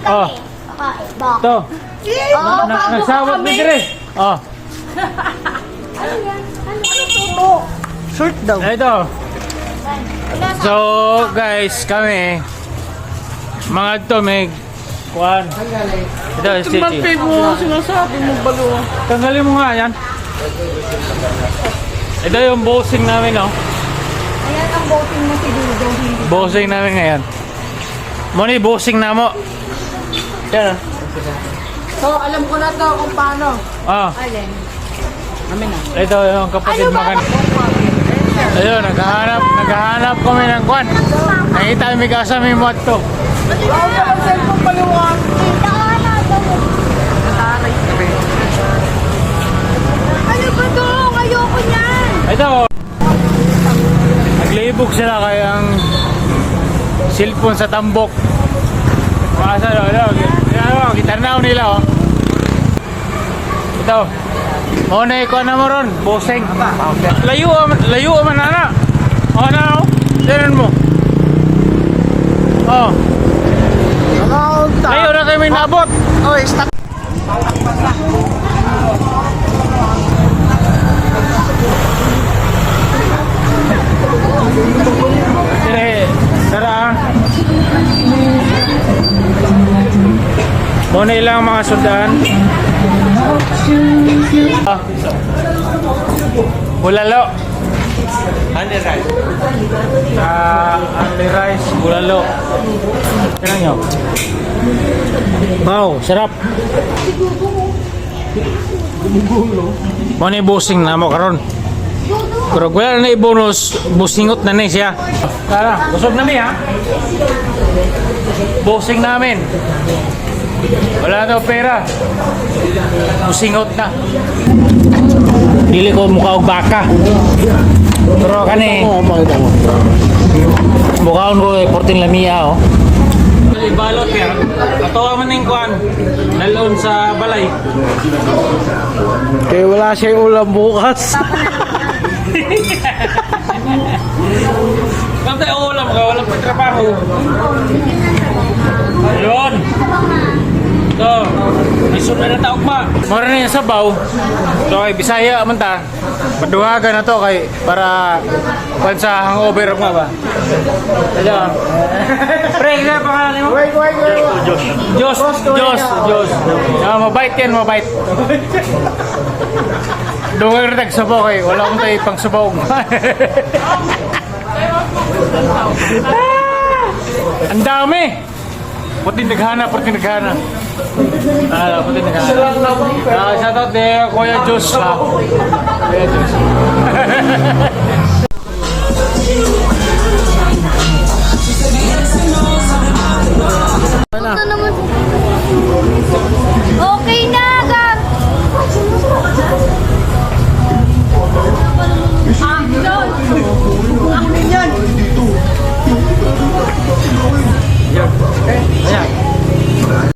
Oh. Bakit? Ito. Oh, Nagsawat na dire. Oh. Ano yan? Ano tuto? Short daw. Ito. So, guys, kami mga ito may kuhan. Ito, Magpay mo sinasabi mo balo. tanggalin mo nga yan. Ito yung bossing namin, no? Ayan ang voting mo si Dudong. Bossing namin ngayon. Moni, bossing na mo. Yan. So, alam ko na to kung paano. Ah, Alin? Amin na. ito yung kapatid Ano ba? makan. Ayun, naghahanap kami ng kwan. Nakita may kasama yung to. Bawal ka lang cellphone paluwag. Ano ba dong? Ayoko niyan. Ito. Naglibog sila kaya ang cellphone sa tambok. Masa ano, kitanaw nila oh. Ito. Muna ikaw na mo ron, boseng. Layo man na. O na oh. Tinan mo. Oh. Layo na kayo may nabot. Oh, stop. Sige, tara. Muna ilang mga sundan. Ah. Bulalo. Honey rice. Only rice, bulalo. Tingnan nyo. Wow, sarap. Muna ibusing na mo karon. Pero wala na ibonus, busingot na siya. Tara, busog na ha. Busing namin. Wala daw pera. Busingot na. Dili ko mukha og baka. Pero kani mukhaon ko 14 lamia oh. Ibalot ya. Atowa man ning kuan. Nalon sa balay. Kaya wala siya ulam bukas. Kante ulam ka, walang pagtrabaho. Ayun. So, isun na taog ma. Mara na yung sabaw. So, kay Bisaya man ta. Paduhagan na to kay para sa hangover nga ba. Ayan. Pre, kaya pangalan mo? Diyos. Ah, mabait yan, mabait. Doon ka nagsabaw kayo. Wala akong tayo pang sabaw. Ang dami! Puti naghana. Puti naghana. Shout out de Kuya Diyos. Kuya Diyos. Ito naman. Okay na!